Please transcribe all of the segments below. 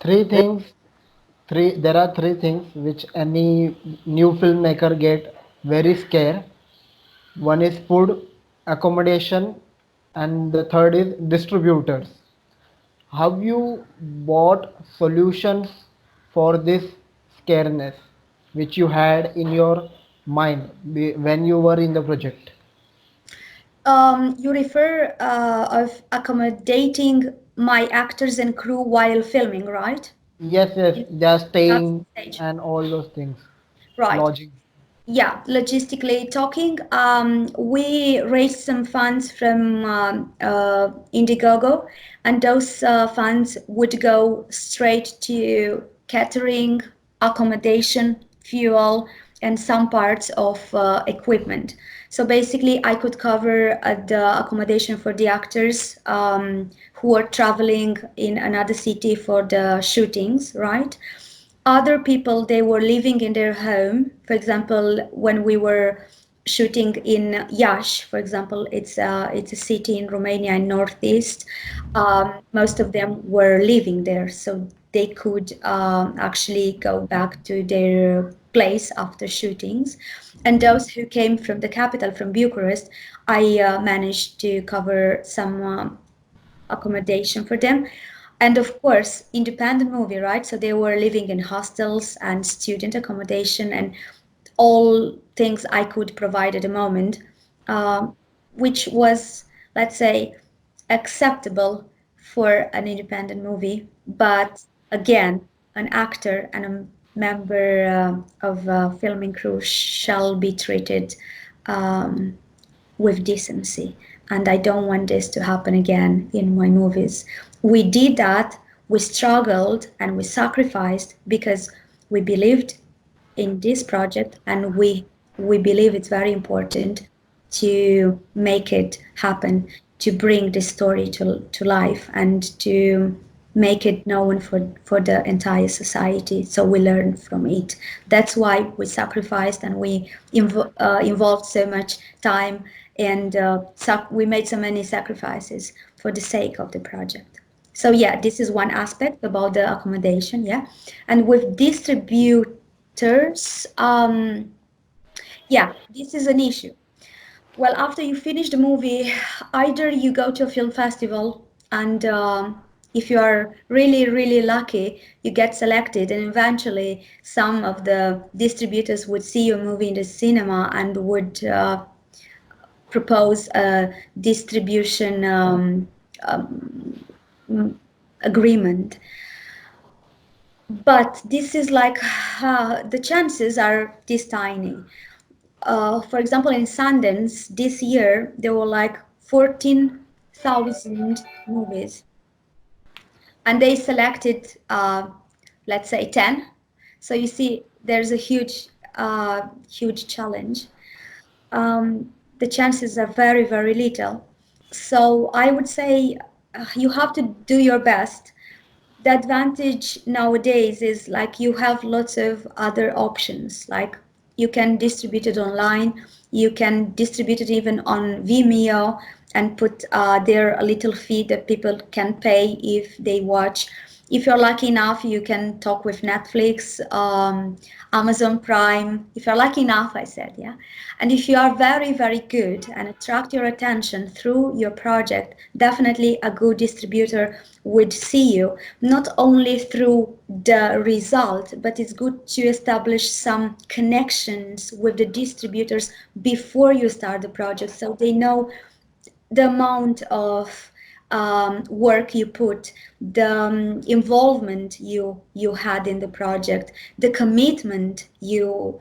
Three things, there are three things which any new filmmaker get very scared. One is food, accommodation, and the third is distributors. Have you bought solutions for this scareness which you had in your mind when you were in the project? You refer of accommodating my actors and crew while filming, right? Yes, yes, they are That's staying the stage. and all those things, Right. lodging. Yeah, logistically talking, we raised some funds from Indiegogo, and those funds would go straight to catering, accommodation, fuel, and some parts of equipment. So basically, I could cover the accommodation for the actors who are traveling in another city for the shootings, right? Other people, they were living in their home. For example, when we were shooting in Iași, for example, it's a city in Romania in northeast. Most of them were living there, so they could actually go back to their place after shootings. And those who came from the capital, from Bucharest, I managed to cover some accommodation for them. And of course, independent movie, right? So they were living in hostels and student accommodation and all things I could provide at the moment, um, which was, let's say, acceptable for an independent movie. But again, an actor and a member of a filming crew shall be treated um, with decency. And I don't want this to happen again in my movies. We did that, we struggled, and we sacrificed because we believed in this project, and we believe it's very important to make it happen, to bring this story to life and to make it known for the entire society so we learn from it. That's why we sacrificed and we involved so much time and we made so many sacrifices for the sake of the project. So yeah, this is one aspect about the accommodation, yeah. And with distributors, yeah, this is an issue. Well, after you finish the movie, either you go to a film festival and if you are really, really lucky, you get selected, and eventually some of the distributors would see your movie in the cinema and would propose a distribution agreement. But this is like the chances are this tiny. For example, in Sundance this year, there were like 14,000 movies, and they selected, let's say, 10. So you see, there's a huge challenge. The chances are very, very little. So I would say you have to do your best. The advantage nowadays is like you have lots of other options. Like you can distribute it online, you can distribute it even on Vimeo and put there a little fee that people can pay if they watch. If you're lucky enough, you can talk with Netflix, Amazon Prime. If you're lucky enough, I said, yeah. And if you are very, very good and attract your attention through your project, definitely a good distributor would see you, not only through the result, but it's good to establish some connections with the distributors before you start the project so they know the amount of work you put, the involvement you had in the project, the commitment you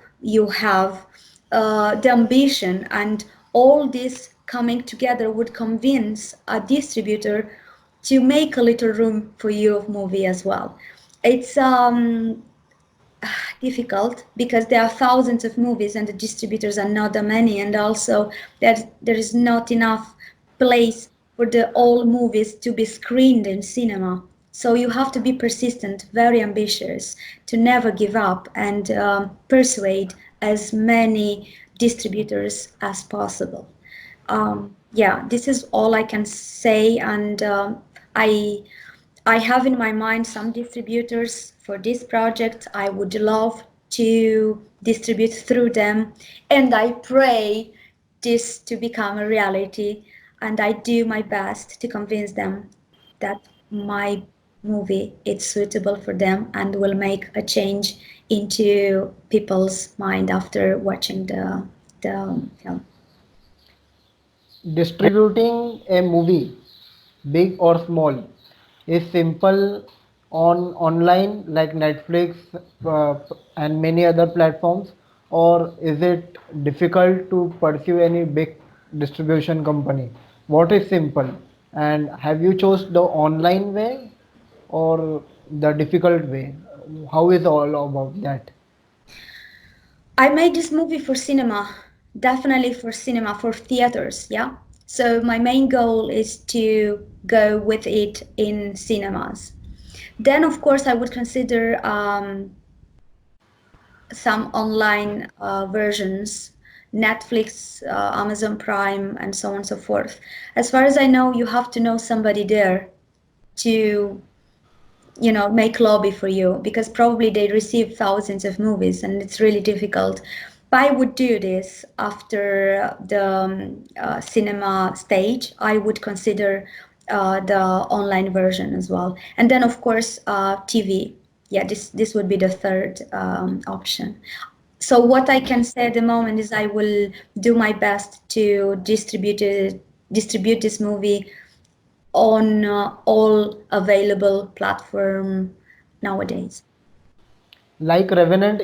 have, the ambition, and all this coming together would convince a distributor to make a little room for your movie as well. It's difficult because there are thousands of movies and the distributors are not that many, and also there is not enough place for the all movies to be screened in cinema. So you have to be persistent, very ambitious, to never give up and persuade as many distributors as possible. Yeah, this is all I can say, and I I have in my mind some distributors for this project. I would love to distribute through them, and I pray this to become a reality. And I do my best to convince them that my movie is suitable for them and will make a change into people's mind after watching the film. Distributing a movie, big or small, is simple on online like Netflix and many other platforms, or is it difficult to pursue any big distribution company? What is simple? And have you chose the online way or the difficult way? How is all about that? I made this movie for cinema, definitely for cinema, for theaters, yeah. So my main goal is to go with it in cinemas. Then, of course, I would consider some online versions, Netflix, Amazon Prime, and so on and so forth. As far as I know, you have to know somebody there to make lobby for you because probably they receive thousands of movies and it's really difficult. But I would do this after the cinema stage. I would consider the online version as well, and then of course TV. Yeah, this would be the third option. So what I can say at the moment is I will do my best to distribute this movie on all available platform nowadays. Like Revenant,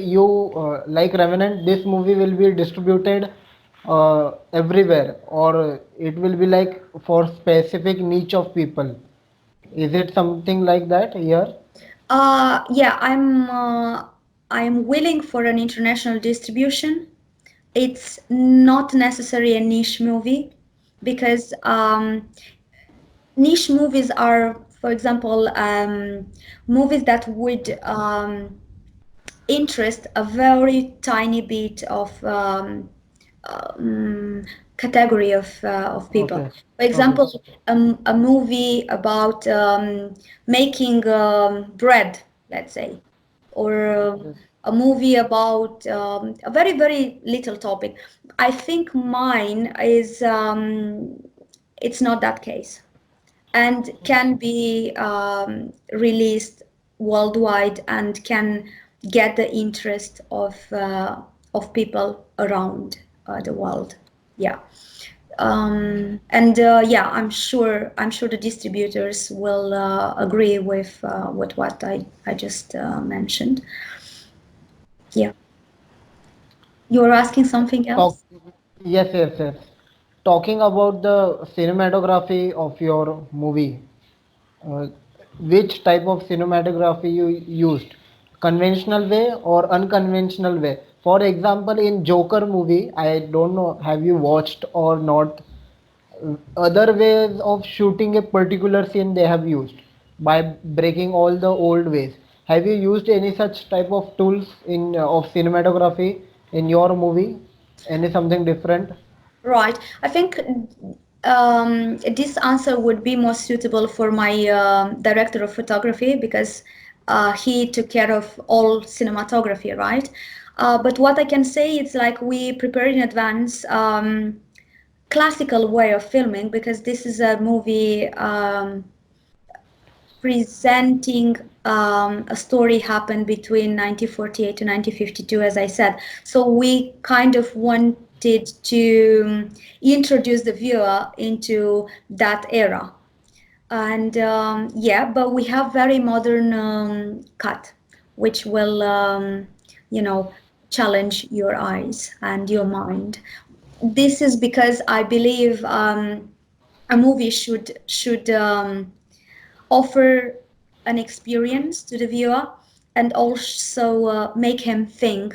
this movie will be distributed everywhere, or it will be like for specific niche of people. Is it something like that here? Yeah, I'm willing for an international distribution. It's not necessarily a niche movie because niche movies are, for example, movies that would interest a very tiny bit of um, category of people. Okay, For okay, example, a movie about making bread, let's say, or a movie about a very, very little topic. I think mine is it's not that case and can be released worldwide and can get the interest of people around the world. Yeah. And yeah, I'm sure the distributors will agree with what I just mentioned. Yeah. You were asking something talk. else? Yes, yes, yes. Talking about the cinematography of your movie, uh, which type of cinematography you used, conventional way or unconventional way? For example, in Joker movie, I don't know, have you watched or not? Other ways of shooting a particular scene they have used by breaking all the old ways. Have you used any such type of tools in of cinematography in your movie? Any something different? Right. I think this answer would be more suitable for my director of photography because he took care of all cinematography, right? But what I can say is like we prepare in advance classical way of filming because this is a movie presenting a story happened between 1948 to 1952, as I said. So we kind of wanted to introduce the viewer into that era. And yeah, but we have very modern cut, which will, you know, challenge your eyes and your mind. This is because I believe a movie should offer an experience to the viewer and also make him think,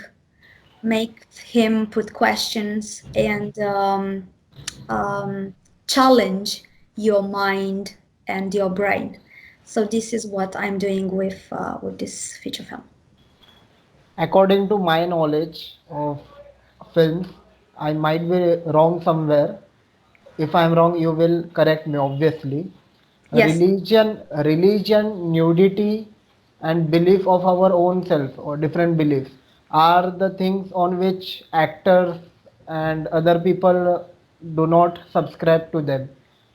make him put questions and um, challenge your mind and your brain. So this is what I'm doing with this feature film. According to my knowledge of films, I might be wrong somewhere. If I'm wrong, you will correct me, obviously. Yes. Religion, nudity, and belief of our own self or different beliefs are the things on which actors and other people do not subscribe to them.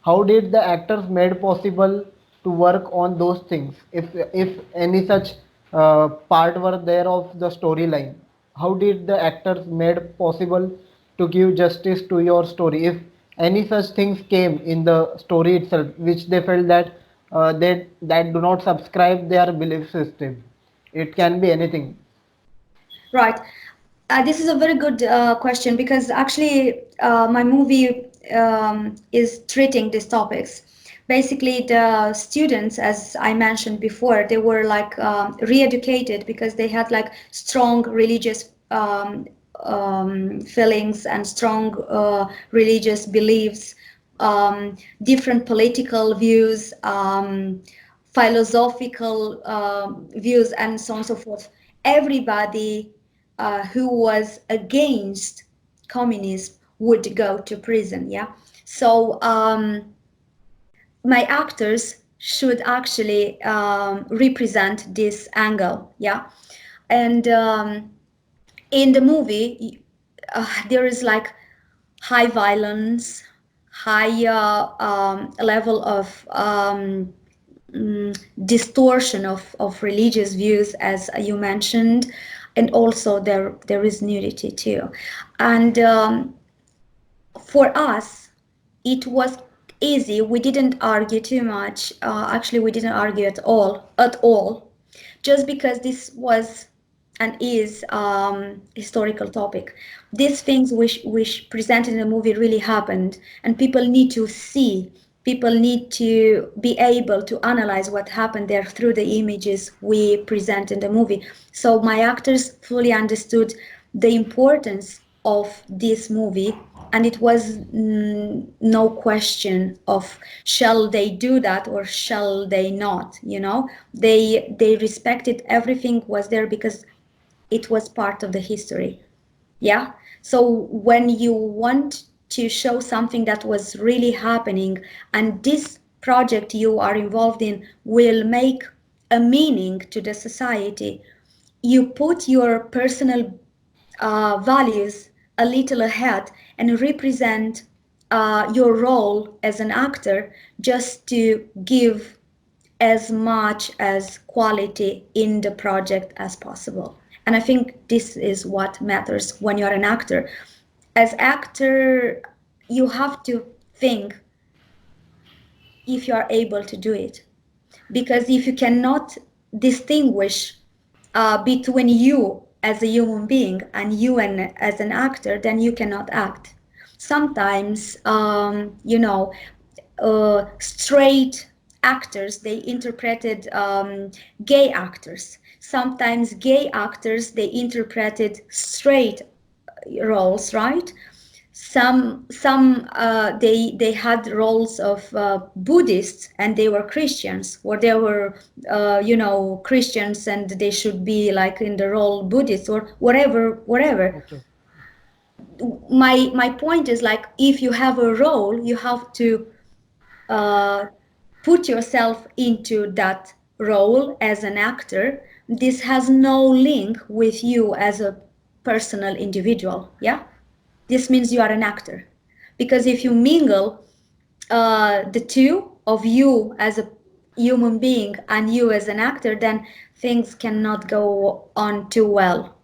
How did the actors made possible to work on those things? If any such part were there of the storyline, how did the actors made possible to give justice to your story? If any such things came in the story itself which they felt that they that do not subscribe their belief system, it can be anything. Right. This is a very good question because actually my movie is treating these topics. Basically, the students, as I mentioned before, they were like re-educated because they had like strong religious feelings and strong religious beliefs, different political views, philosophical views, and so on and so forth. Everybody who was against communism would go to prison. Yeah. So my actors should actually represent this angle. Yeah. And in the movie, there is like high violence, high level of distortion of religious views, as you mentioned, and also there is nudity too. And for us, it was easy. We didn't argue too much. Actually, we didn't argue at all, just because this was and is historical topic. These things which presented in the movie really happened, and people need to see. People need to be able to analyze what happened there through the images we present in the movie. So my actors fully understood the importance of this movie, and it was no question of shall they do that or shall they not. They respected everything was there because it was part of the history. Yeah. So when you want to show something that was really happening, and this project you are involved in will make a meaning to the society, you put your personal values a little ahead and represent your role as an actor just to give as much as quality in the project as possible. And I think this is what matters when you're an actor. As actor, you have to think if you are able to do it, because if you cannot distinguish between you as a human being and you and as an actor, then you cannot act. Sometimes straight actors they interpreted gay actors. Sometimes gay actors they interpreted straight roles, right? Some they had roles of Buddhists and they were Christians, or they were Christians and they should be like in the role Buddhist or whatever. Okay. My point is like if you have a role, you have to uh, put yourself into that role as an actor. This has no link with you as a personal individual. Yeah, this means you are an actor. Because if you mingle the two of you as a human being and you as an actor, then things cannot go on too well.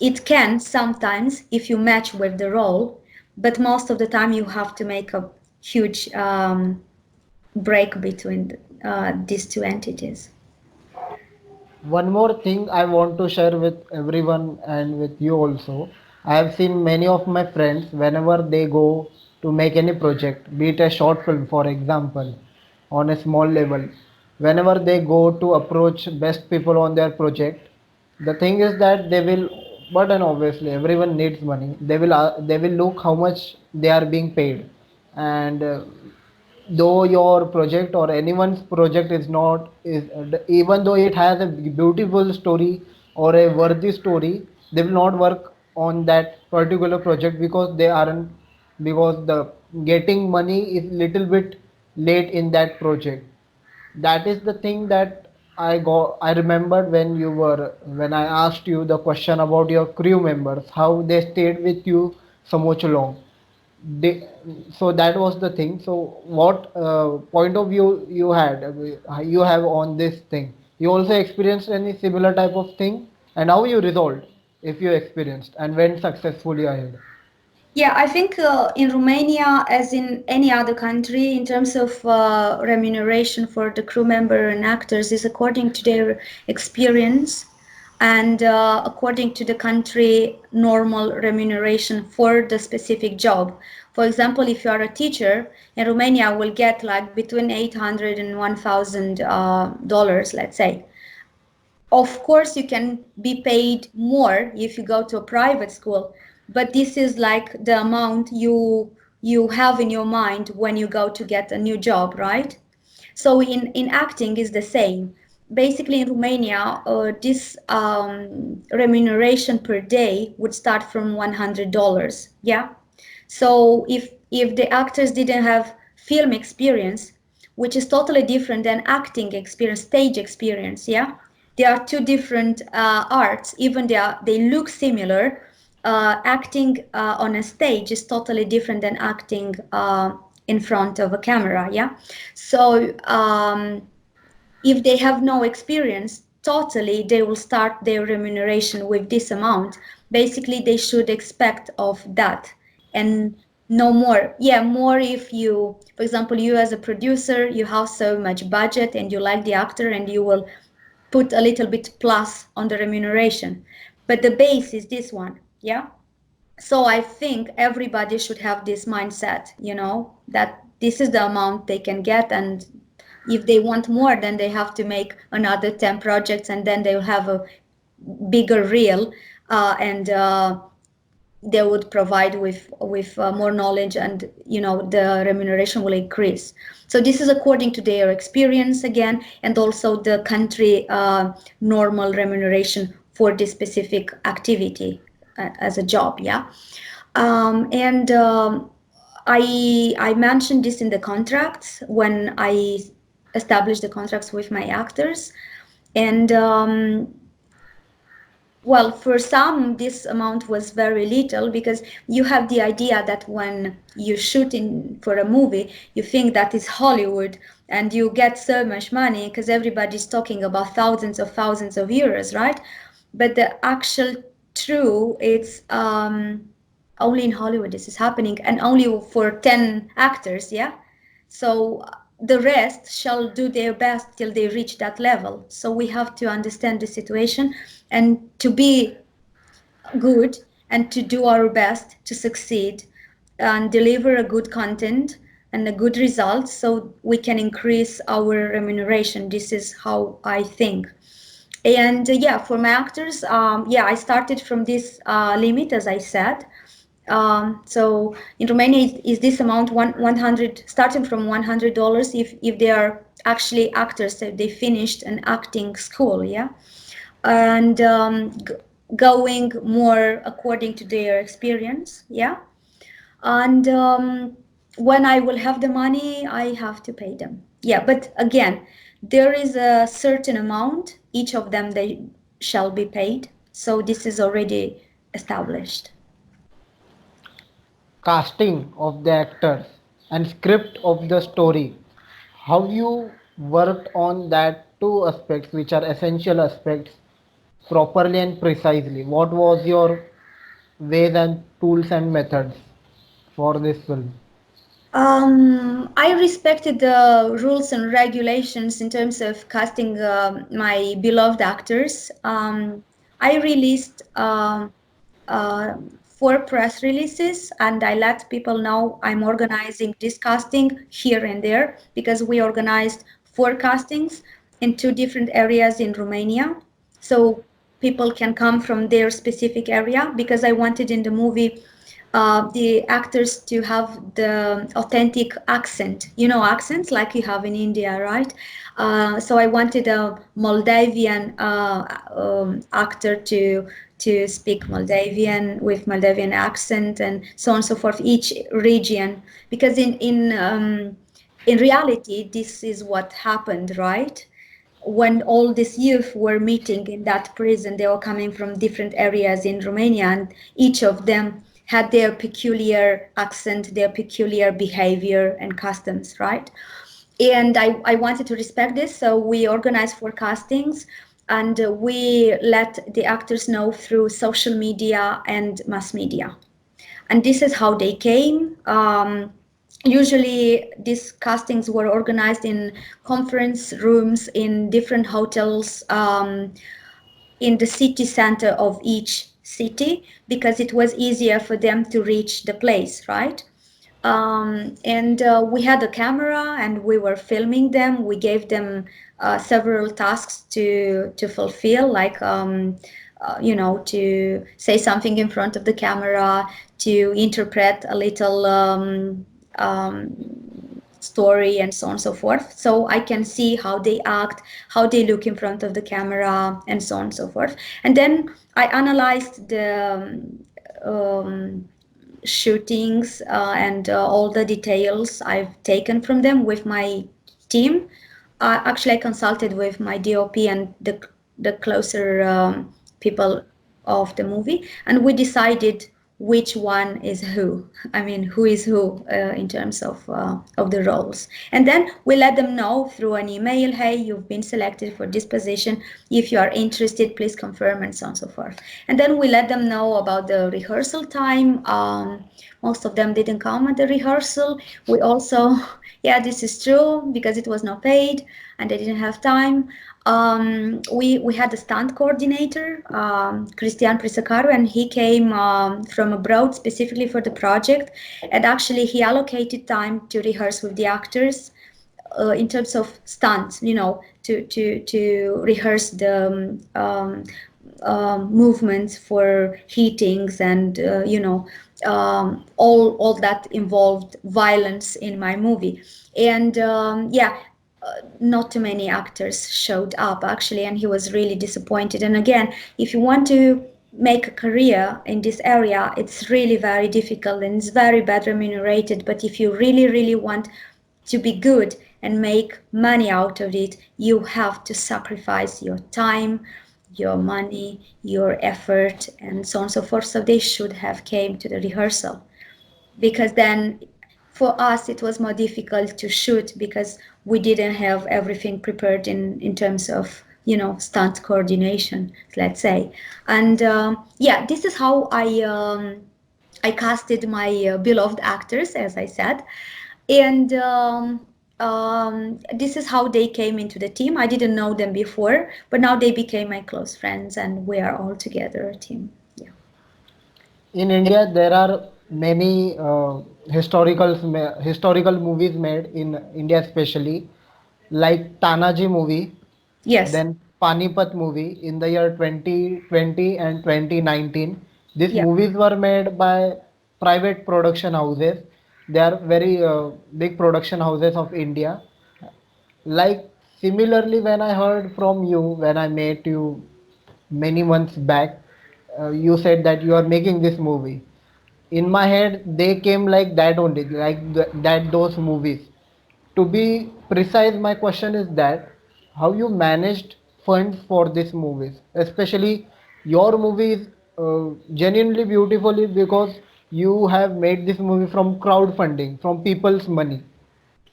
It can sometimes if you match with the role, but most of the time you have to make a huge break between these two entities. One more thing I want to share with everyone and with you also. I have seen many of my friends whenever they go to make any project, be it a short film for example, on a small level, whenever they go to approach best people on their project, the thing is that they will, but and obviously everyone needs money. They will look how much they are being paid, and though your project or anyone's project is not is even though it has a beautiful story or a worthy story, they will not work on that particular project because they aren't, because the getting money is little bit late in that project. that is the thing that I remembered when I asked you the question about your crew members, how they stayed with you so much long. they, so that was the thing. So what point of view you have on this thing? You also experienced any similar type of thing, and how you resolved if you experienced and went successfully ahead? Yeah, I think in Romania, as in any other country, in terms of remuneration for the crew member and actors, is according to their experience and according to the country normal remuneration for the specific job. For example, if you are a teacher in Romania, will get like between 800 and $1,000, let's say. Of course, you can be paid more if you go to a private school, but this is like the amount you have in your mind when you go to get a new job, right? So in acting is the same. Basically, in Romania, this remuneration per day would start from $100. Yeah. So if the actors didn't have film experience, which is totally different than acting experience, stage experience, yeah, they are two different arts. Even they look similar. Acting on a stage is totally different than acting in front of a camera. Yeah, so if they have no experience, totally they will start their remuneration with this amount. Basically, they should expect of that and no more. Yeah, more if you, for example, you as a producer, you have so much budget and you like the actor and you will put a little bit plus on the remuneration. But the base is this one. Yeah. So I think everybody should have this mindset, that this is the amount they can get, and if they want more, then they have to make another 10 projects, and then they'll have a bigger reel, and they would provide with more knowledge, and the remuneration will increase. So this is according to their experience again, and also the country normal remuneration for this specific activity as a job. Yeah. And I mentioned this in the contracts when I established the contracts with my actors, and well, for some, this amount was very little because you have the idea that when you shoot in for a movie, you think that is Hollywood and you get so much money because everybody's talking about thousands of euros, right? But the actual true, it's only in Hollywood this is happening, and only for 10 actors, yeah? So the rest shall do their best till they reach that level. So we have to understand the situation and to be good and to do our best to succeed and deliver a good content and a good result so we can increase our remuneration. This is how I think. And yeah, for my actors, yeah, I started from this limit, as I said. So in Romania, is this amount 100, starting from $100 if they are actually actors, so they finished an acting school, yeah, and going more according to their experience, yeah, and when I will have the money, I have to pay them. Yeah, but again, there is a certain amount each of them they shall be paid. So this is already established. Casting of the actors and script of the story, how you worked on that two aspects which are essential aspects properly and precisely? What was your ways and tools and methods for this film? I respected the rules and regulations in terms of casting my beloved actors. I released uh, 4 press releases, and I let people know I'm organizing this casting here and there because we organized 4 castings in 2 different areas in Romania. So people can come from their specific area because I wanted in the movie the actors to have the authentic accent, accents like you have in India, right? So I wanted a Moldavian actor to speak Moldavian with Moldavian accent and so on and so forth, each region, because in In reality, this is what happened, right? When all these youth were meeting in that prison, they were coming from different areas in Romania, and each of them had their peculiar accent, their peculiar behavior and customs, right? And I wanted to respect this, so we organized for castings, and we let the actors know through social media and mass media. And this is how they came. Usually, these castings were organized in conference rooms in different hotels in the city center of each city, because it was easier for them to reach the place, right? And we had a camera and we were filming them. We gave them several tasks to fulfill, like to say something in front of the camera, to interpret a little story, and so on and so forth. So I can see how they act, how they look in front of the camera, and so on and so forth. And then I analyzed the shootings and all the details I've taken from them with my team. Actually, I consulted with my DOP and the closer people of the movie, and we decided which one is who. I mean, who is who in terms of the roles. And then we let them know through an email, hey, you've been selected for this position. If you are interested, please confirm, and so on and so forth. And then we let them know about the rehearsal time. Most of them didn't come at the rehearsal. We also, yeah, this is true because it was not paid and they didn't have time. We had a stunt coordinator, Cristian Prisacaru, and he came from abroad specifically for the project. And actually, he allocated time to rehearse with the actors in terms of stunts, to rehearse the movements for heatings and all that involved violence in my movie. And yeah, not too many actors showed up actually, and he was really disappointed. And again, if you want to make a career in this area, it's really very difficult and it's very bad remunerated. But if you really, really want to be good and make money out of it, you have to sacrifice your time, your money, your effort, and so on and so forth. So they should have came to the rehearsal, because then for us it was more difficult to shoot because we didn't have everything prepared in terms of stunt coordination, let's say. And yeah, this is how I casted my beloved actors, as I said. And this is how they came into the team. I didn't know them before, but now they became my close friends and we are all together a team. Yeah. In India, there are many historical movies made in India, especially like Tanaji movie, Yes. then Panipat movie in the year 2020 and 2019. These Yeah. movies were made by private production houses. They are very big production houses of India. Like similarly, when I heard from you, when I met you many months back, you said that you are making this movie. In my head, they came like that only, like that those movies. To be precise, my question is that how you managed funds for these movies, especially your movie is genuinely beautifully because you have made this movie from crowdfunding, from people's money,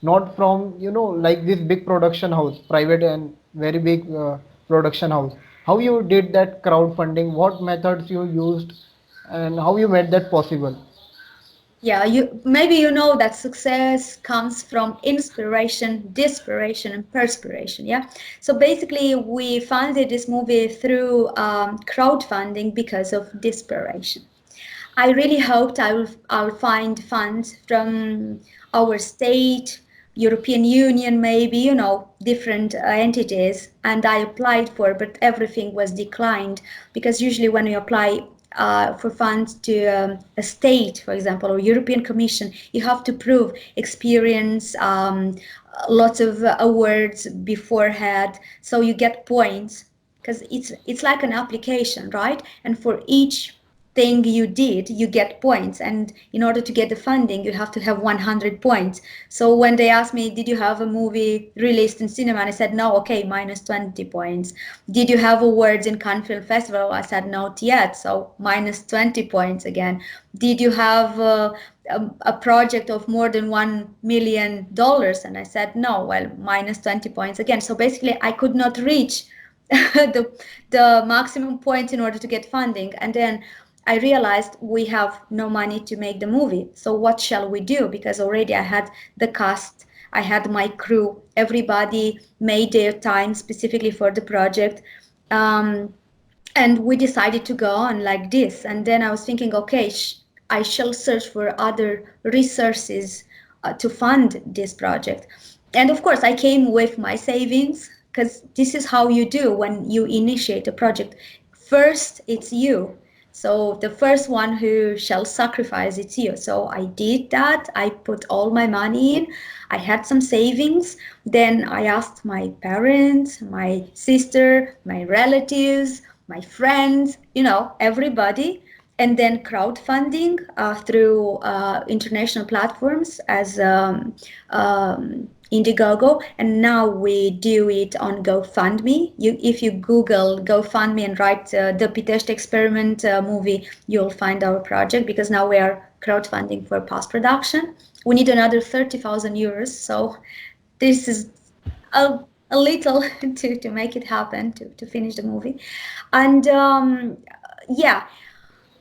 not from like this big production house, private and very big production house. How you did that crowdfunding, what methods you used, and how you made that possible? Yeah, you maybe you know that success comes from inspiration, desperation, and perspiration. Yeah. So basically, we funded this movie through crowdfunding because of desperation. I really hoped I will find funds from our state, European Union, maybe, different entities, and I applied for, but everything was declined, because usually when you apply for funds to a state, for example, or European Commission, you have to prove experience, lots of awards beforehand, so you get points, because it's like an application, right? And for each thing you did, you get points. And in order to get the funding, you have to have 100 points. So when they asked me, did you have a movie released in cinema? And I said, no, okay, minus 20 points. Did you have awards in Cannes Film Festival? I said, not yet, so minus 20 points again. Did you have a project of more than $1 million? And I said, no, well, minus 20 points again. So basically, I could not reach the maximum points in order to get funding. And then I realized we have no money to make the movie. So what shall we do? Because already I had the cast, I had my crew, everybody made their time specifically for the project. Um, and we decided to go on like this. And then I was thinking, okay, I shall search for other resources to fund this project. And of course, I came with my savings, because this is how you do when you initiate a project. First, it's you. So the first one who shall sacrifice, it's you. So I did that. I put all my money in. I had some savings. Then I asked my parents, my sister, my relatives, my friends, everybody. And then crowdfunding through international platforms as Indiegogo, and now we do it on GoFundMe. If you Google GoFundMe and write the Pitest experiment movie, you'll find our project, because now we are crowdfunding for post production. We need another 30,000 euros, so this is a little to make it happen, to finish the movie. And yeah,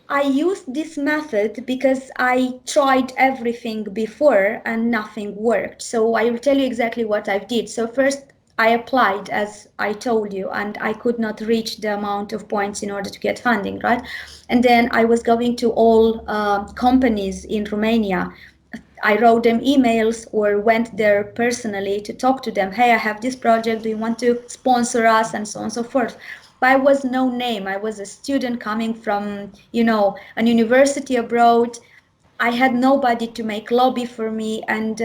I used this method because I tried everything before and nothing worked. So I will tell you exactly what I did. So first I applied, as I told you, and I could not reach the amount of points in order to get funding, right? And then I was going to all companies in Romania. I wrote them emails or went there personally to talk to them. Hey, I have this project. Do you want to sponsor us? And so on and so forth. But I was no name. I was a student coming from, an university abroad. I had nobody to make lobby for me, and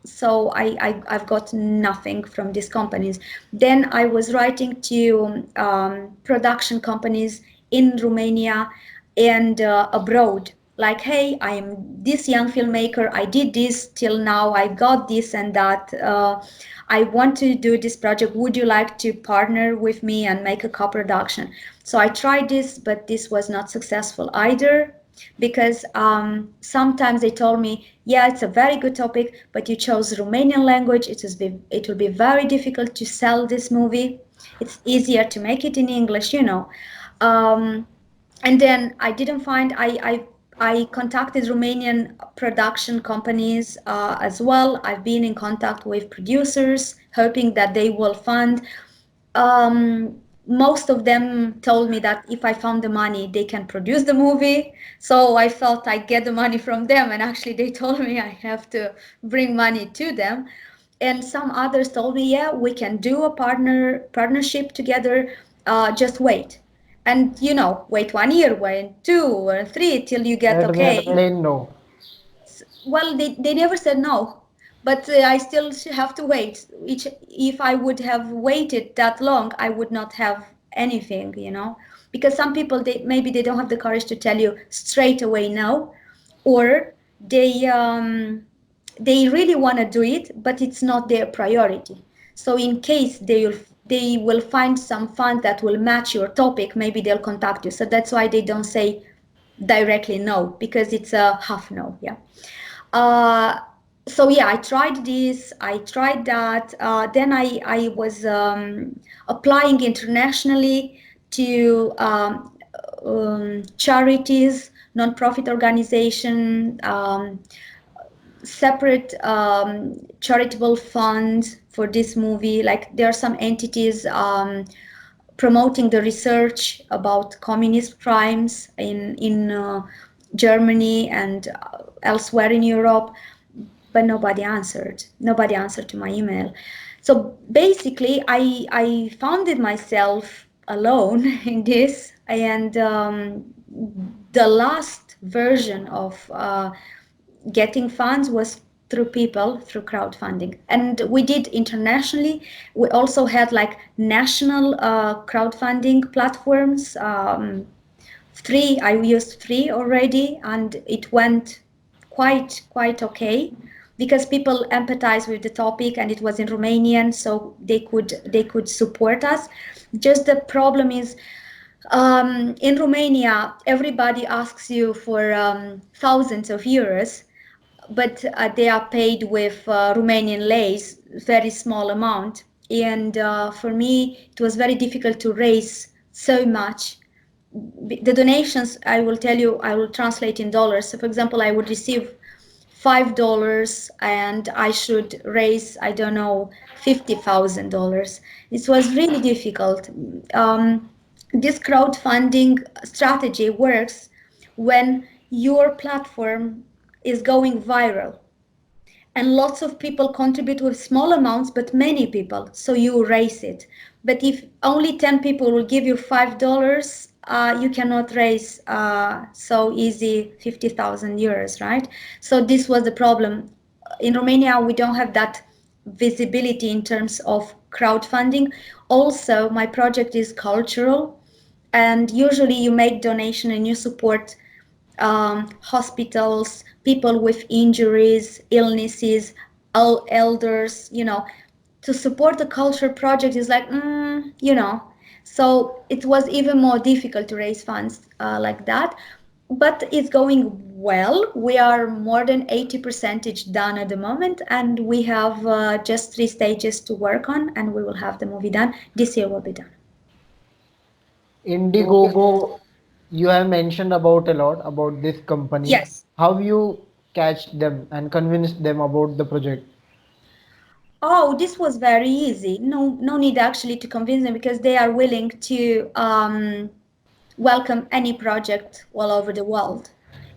so I've got nothing from these companies. Then I was writing to production companies in Romania and abroad, like, hey, I am this young filmmaker, I did this till now, I got this and that, I want to do this project, would you like to partner with me and make a co-production? So I tried this, but this was not successful either, because sometimes they told me, yeah, it's a very good topic, but you chose Romanian language, it will be very difficult to sell this movie, it's easier to make it in English. um, and then I didn't find, I contacted Romanian production companies as well. I've been in contact with producers, hoping that they will fund. Most of them told me that if I found the money, they can produce the movie. So I thought I'd get the money from them, and actually they told me I have to bring money to them. And some others told me, yeah, we can do a partnership together. Just wait. And wait 1 year, wait 2 or 3 till you get That means okay. plain no. Well, they never said no, but I still have to wait. If I would have waited that long, I would not have anything. Because some people, maybe they don't have the courage to tell you straight away no, or they really want to do it, but it's not their priority. So in case they will find some fund that will match your topic, maybe they'll contact you. So that's why they don't say directly no, because it's a half no. Yeah. uh, so yeah, I tried this, I tried that. Then I was applying internationally to charities, non-profit organization, separate charitable funds for this movie. Like, there are some entities promoting the research about communist crimes in Germany and elsewhere in Europe, but nobody answered. Nobody answered to my email. So basically, I founded myself alone in this, and the last version of getting funds was through people, through crowdfunding. And we did internationally. We also had like national crowdfunding platforms. three. I used three already, and it went quite okay because people empathize with the topic, and it was in Romanian, so they could support us. Just the problem is, in Romania, everybody asks you for thousands of euros, but they are paid with Romanian leis, very small amount. And for me, it was very difficult to raise so much. The donations, I will tell you, I will translate in dollars. So, for example, I would receive $5 and I should raise, I don't know, $50,000. It was really difficult. This crowdfunding strategy works when your platform is going viral and lots of people contribute with small amounts, but many people, so you raise it. But if only 10 people will give you $5, you cannot raise so easy 50,000 euros, right? So this was the problem. In Romania, we don't have that visibility in terms of crowdfunding. Also, my project is cultural, and usually you make donation and you support hospitals, people with injuries, illnesses, elders, to support the culture project is like, So it was even more difficult to raise funds like that. But it's going well. We are more than 80% done at the moment, and we have just 3 stages to work on, and we will have the movie done. This year will be done. Indiegogo, you have mentioned about a lot about this company. Yes. How you catch them and convince them about the project? Oh, this was very easy. No need actually to convince them because they are willing to welcome any project all over the world.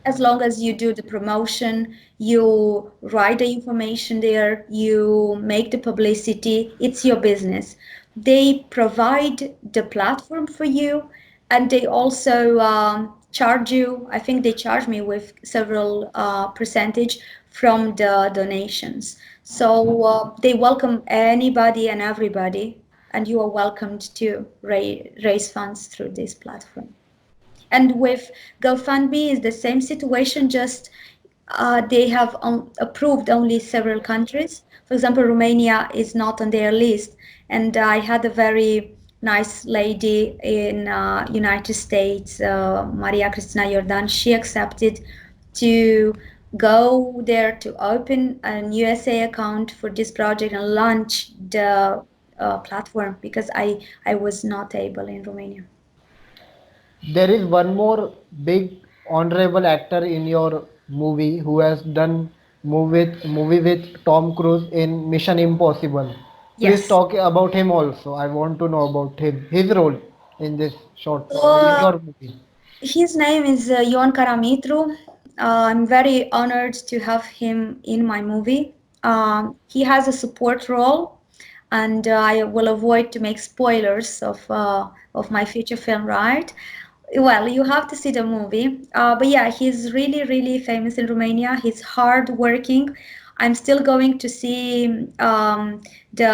As long as you do the promotion, you write the information there, you make the publicity, it's your business. They provide the platform for you, and they also charge you. I think they charge me with several percentage from the donations. So they welcome anybody and everybody, and you are welcomed to raise funds through this platform. And with GoFundMe is the same situation, just they have approved only several countries. For example, Romania is not on their list. And I had a very nice lady in United States, Maria Cristina Jordan. She accepted to go there to open an USA account for this project and launch the platform because I was not able in Romania. There is one more big honorable actor in your movie who has done movie with Tom Cruise in Mission Impossible. Please Yes. talk about him also. I want to know about his role in this short in Uh, your movie. His name is Ioan Karamitru. I'm very honored to have him in my movie. He has a support role, and I will avoid to make spoilers of my future film, right? Well, you have to see the movie. But yeah, he's really famous in Romania. He's hard working. I'm still going to see the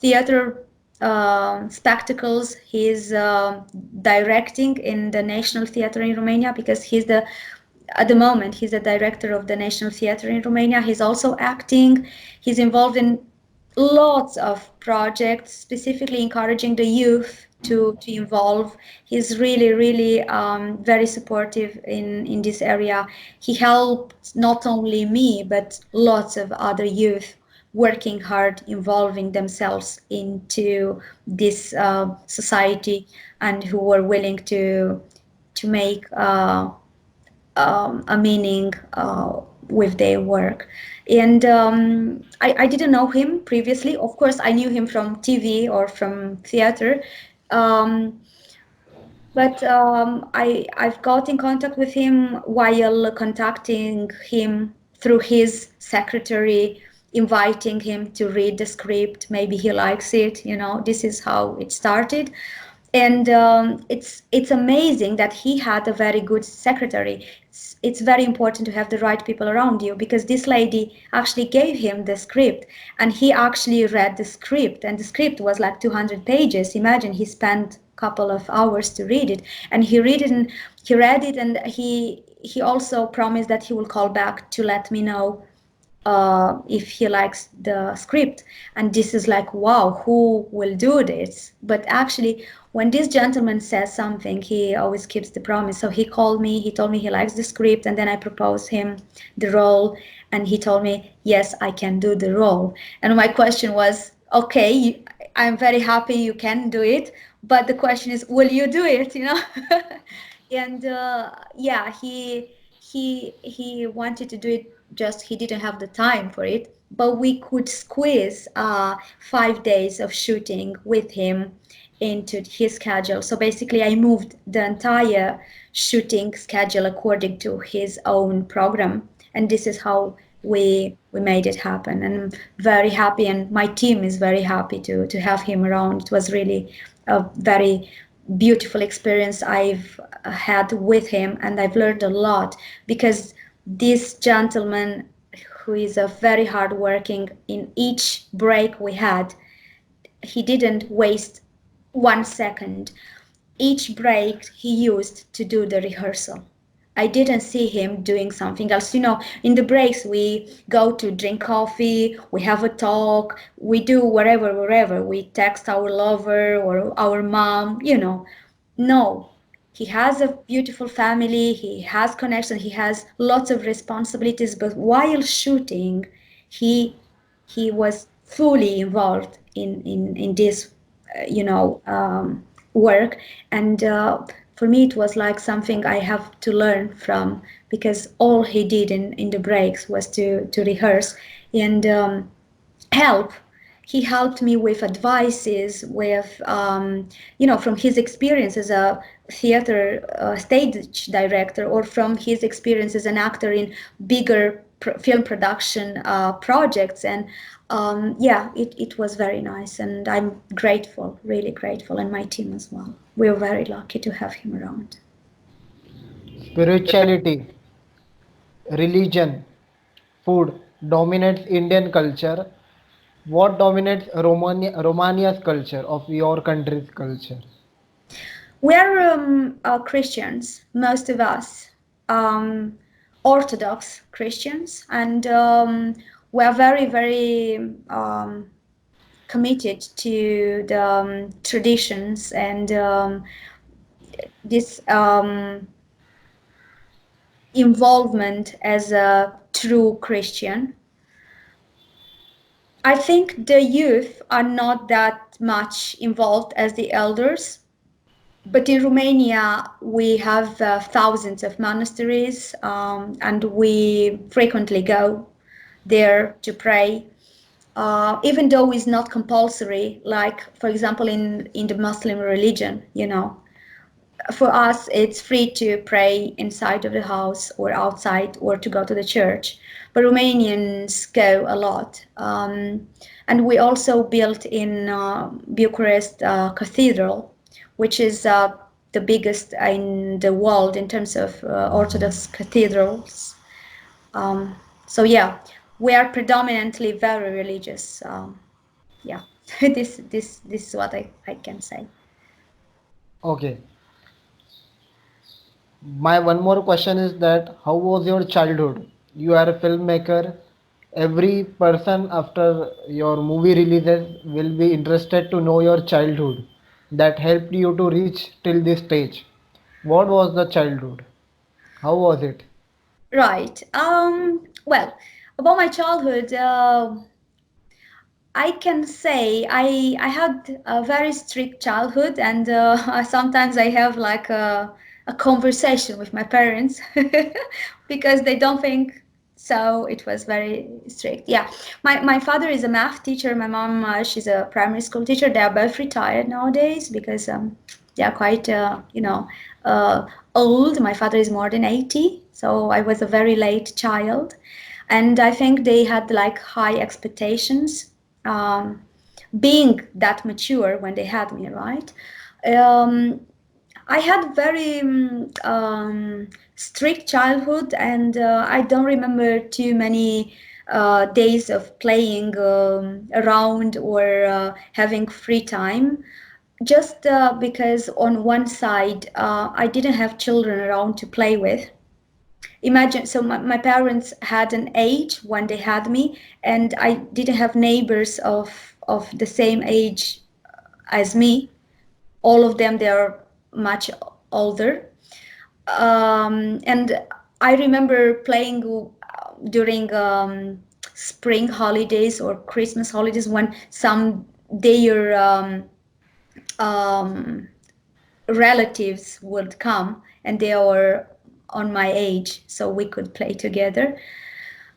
theater spectacles he's directing in the National Theatre in Romania because at the moment he's the director of the National Theatre in Romania. He's also acting. He's involved in lots of projects, specifically encouraging the youth to involve. He's really very supportive in this area. He helped not only me but lots of other youth working hard, involving themselves into this society, and who were willing to make a meaning with their work. And I didn't know him previously. Of course, I knew him from TV or from theater. Um, but I've got in contact with him while contacting him through his secretary, inviting him to read the script. Maybe he likes it. This is how it started. And it's amazing that he had a very good secretary. It's very important to have the right people around you, because this lady actually gave him the script, and he actually read the script, and the script was like 200 pages. Imagine, he spent a couple of hours to read it, and he read it, and he also promised that he will call back to let me know if he likes the script. And this is like, wow, who will do this? But actually, when this gentleman says something, he always keeps the promise. So he called me, he told me he likes the script, and then I proposed him the role, and he told me, yes, I can do the role. And my question was, okay, I'm very happy you can do it, but the question is, will you do it, you know? And yeah, he wanted to do it, just he didn't have the time for it, but we could squeeze 5 days of shooting with him into his schedule. So basically I moved the entire shooting schedule according to his own program, and this is how we made it happen. And I'm very happy, and my team is very happy to have him around. It was really a very beautiful experience I've had with him, and I've learned a lot, because this gentleman, who is a very hardworking, in each break we had, he didn't waste 1 second. Each break he used to do the rehearsal. I didn't see him doing something else. You know, in the breaks we go to drink coffee, we have a talk, we do whatever, wherever. We text our lover or our mom, you know. No, he has a beautiful family, he has connection, he has lots of responsibilities, but while shooting, he he was fully involved in this, work. And for me, it was like something I have to learn from, because all he did in the breaks was to rehearse and help. He helped me with advices, with from his experience as a theater stage director, or from his experience as an actor in bigger film production projects. And yeah, it was very nice, and I'm grateful, really grateful, and my team as well. We're very lucky to have him around. Spirituality, religion, food dominates Indian culture. What dominates Romania's culture of your country's culture? We're Christians, most of us, um, Orthodox Christians, and we're very, very committed to the traditions and this involvement as a true Christian. I think the youth are not that much involved as the elders. But in Romania, we have thousands of monasteries, and we frequently go there to pray. Even though it's not compulsory, like for example in the Muslim religion, for us it's free to pray inside of the house or outside, or to go to the church. But Romanians go a lot, and we also built in Bucharest cathedral, which is the biggest in the world in terms of Orthodox cathedrals. So yeah, we are predominantly very religious. Yeah, this is what I can say. Okay. My one more question is that how was your childhood? You are a filmmaker. Every person after your movie releases will be interested to know your childhood that helped you to reach till this stage. What was the childhood? How was it? Right. Well, about my childhood, I can say I had a very strict childhood, and sometimes I have like a conversation with my parents because they don't think so. It was very strict. Yeah, my father is a math teacher. My mom, she's a primary school teacher. They are both retired nowadays because they are quite uh, old. My father is more than 80, so I was a very late child, and I think they had like high expectations, um, being that mature when they had me, right? Um, I had very strict childhood, and I don't remember too many days of playing around or having free time. Just because on one side I didn't have children around to play with. Imagine, so my parents had an age when they had me, and I didn't have neighbors of the same age as me. All of them, they are much older. And I remember playing during spring holidays or Christmas holidays when some their um, relatives would come and they were on my age, so we could play together.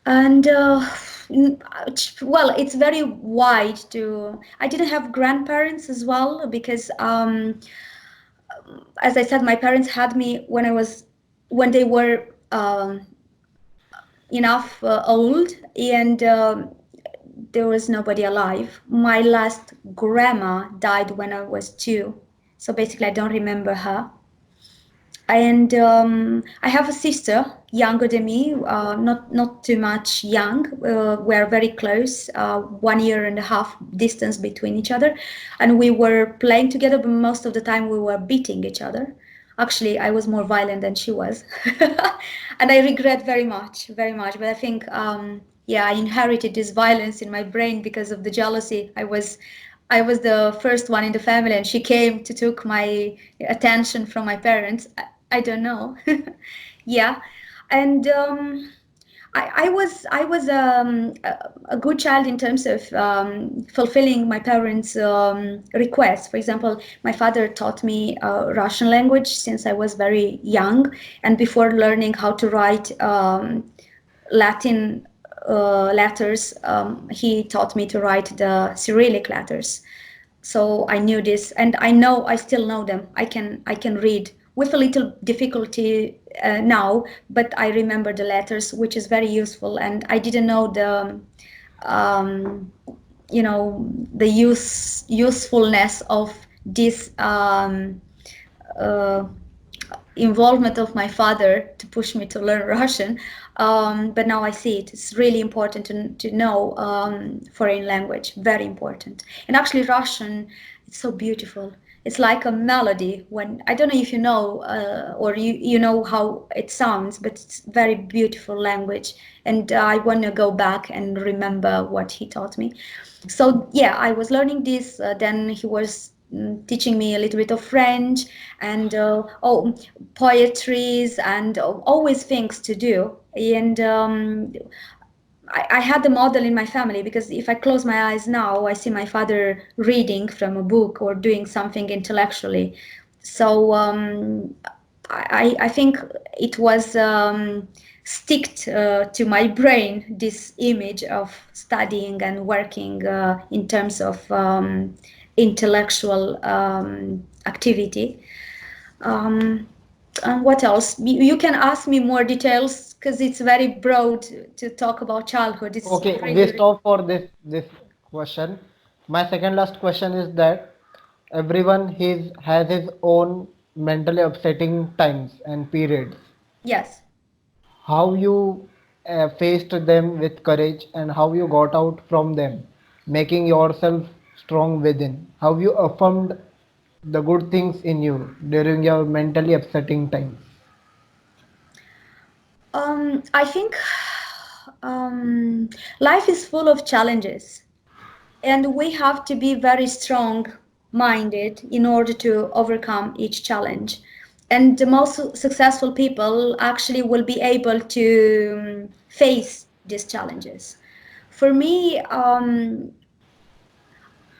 And well, it's very wide to. I didn't have grandparents as well because, as I said, my parents had me when they were enough old, and there was nobody alive. My last grandma died when I was 2, so basically I don't remember her. And I have a sister younger than me, not too much young. We're very close, 1 year and a half distance between each other, and we were playing together, but most of the time we were beating each other. Actually, I was more violent than she was, and I regret very much, very much. But I think, yeah, I inherited this violence in my brain because of the jealousy. I was the first one in the family, and she came to took my attention from my parents. I don't know. Yeah, and I was a good child in terms of fulfilling my parents' requests. For example, my father taught me Russian language since I was very young, and before learning how to write Latin letters, he taught me to write the Cyrillic letters. So I knew this, and I still know them. I can read with a little difficulty now, but I remember the letters, which is very useful. And I didn't know um, the usefulness of this uh, involvement of my father to push me to learn Russian. But now I see it. It's really important to know foreign language, very important. And actually, Russian, it's so beautiful. It's like a melody. When I don't know if you know or you know how it sounds, but it's very beautiful language. And I want to go back and remember what he taught me. So yeah, I was learning this. Then he was teaching me a little bit of French and poetries and always things to do. And I had a model in my family because if I close my eyes now, I see my father reading from a book or doing something intellectually. So I think it was sticked to my brain this image of studying and working in terms of intellectual activity. Um, and what else? You can ask me more details because it's very broad to talk about childhood. It's Okay, we really, stop for this question. My second last question is that everyone has his own mentally upsetting times and periods. yes. How you faced them with courage and how you got out from them, making yourself strong within. How you affirmed the good things in you during your mentally upsetting times. I think life is full of challenges, and we have to be very strong minded in order to overcome each challenge. And the most successful people actually will be able to face these challenges. For me,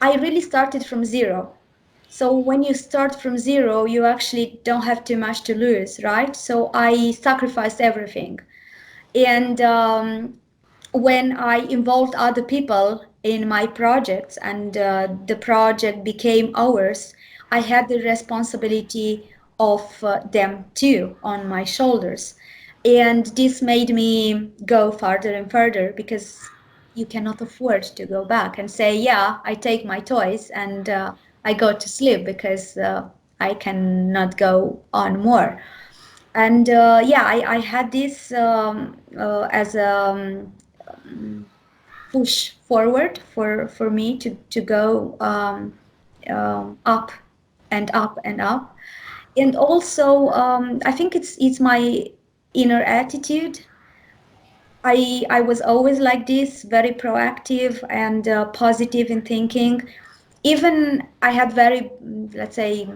I really started from zero. So when you start from zero, you actually don't have too much to lose, right? So I sacrificed everything. And when I involved other people in my projects and the project became ours, I had the responsibility of them too on my shoulders. And this made me go further and further because you cannot afford to go back and say, yeah, I take my toys and I go to sleep because I cannot go on more. And yeah, I had this as a push forward for me to go up and up and up. And also, I think it's my inner attitude. I was always like this, very proactive and positive in thinking. Even I had very, let's say,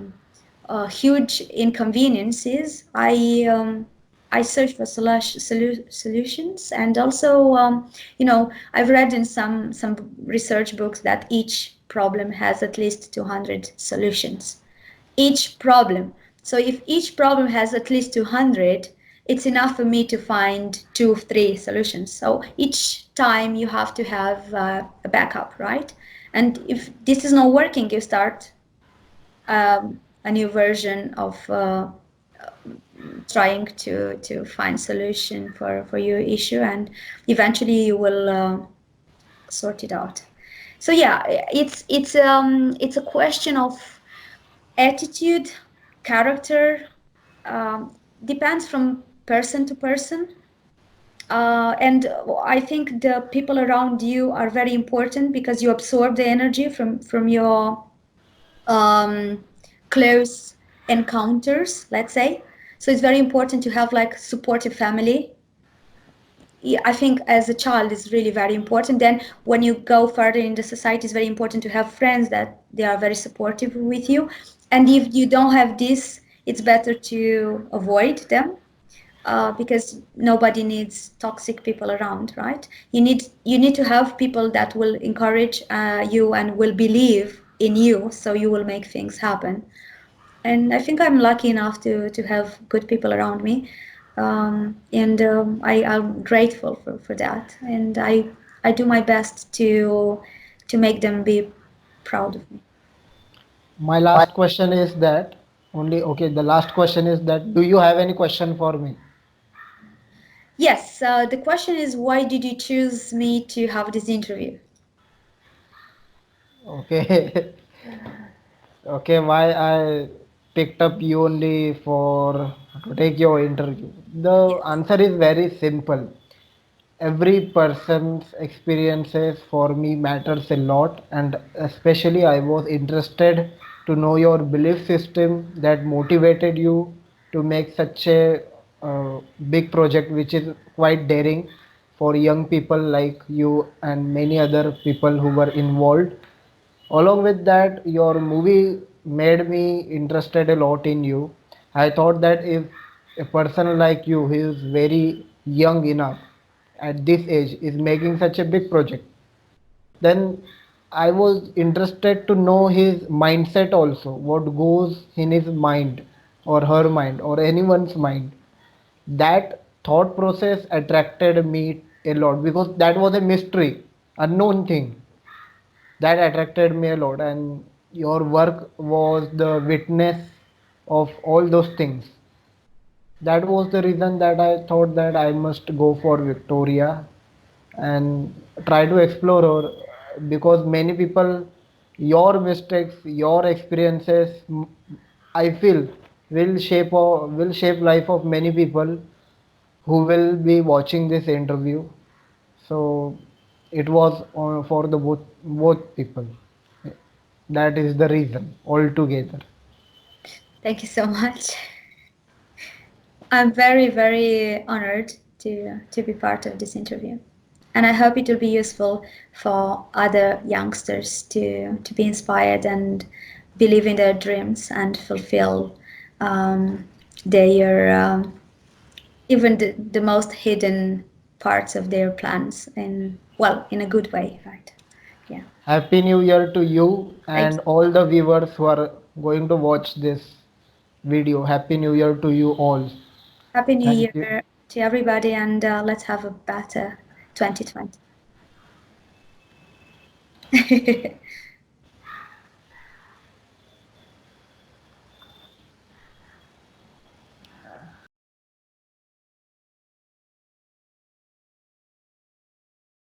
huge inconveniences. I search for solutions, and also, I've read in some research books that each problem has at least 200 solutions. Each problem. So if each problem has at least 200, it's enough for me to find 2 3 solutions. So each time you have to have a backup, right? And if this is not working, you start a new version of trying to find solution for your issue, and eventually you will sort it out. So yeah, it's a question of attitude, character, depends from person to person. And I think the people around you are very important because you absorb the energy from your um, close encounters, let's say. So it's very important to have like supportive family. Yeah, I think as a child is really very important. Then when you go further in the society, it's very important to have friends that they are very supportive with you. And if you don't have this, it's better to avoid them because nobody needs toxic people around, right? You need to have people that will encourage you and will believe in you, so you will make things happen. And I think I'm lucky enough to have good people around me, and I'm grateful for that. And I do my best to make them be proud of me. My last question is that only okay. The last question is that do you have any question for me? Yes, the question is, why did you choose me to have this interview? Okay. Okay, why I picked up you only for to take your interview? The Yes. answer is very simple. Every person's experiences for me matters a lot, and especially I was interested to know your belief system that motivated you to make such a big project, which is quite daring for young people like you and many other people who were involved. Along with that, your movie made me interested a lot in you. I thought that if a person like you who is very young enough at this age is making such a big project, then I was interested to know his mindset also, what goes in his mind or her mind or anyone's mind. That thought process attracted me a lot because that was a mystery, unknown thing that attracted me a lot, and your work was the witness of all those things. That was the reason that I thought that I must go for Victoria and try to explore her, because many people, your mistakes, your experiences, I feel will shape life of many people who will be watching this interview. So it was for the both people. That is the reason altogether. Thank you so much. I'm very, very honored to be part of this interview. And I hope it will be useful for other youngsters to be inspired and believe in their dreams and fulfill their even the most hidden parts of their plans in, well, in a good way, right? Yeah. Happy New Year to you Thank and you. all the viewers who are going to watch this video. Happy New Year to you all. Happy New Thank you. Year to everybody, and let's have a better 2020.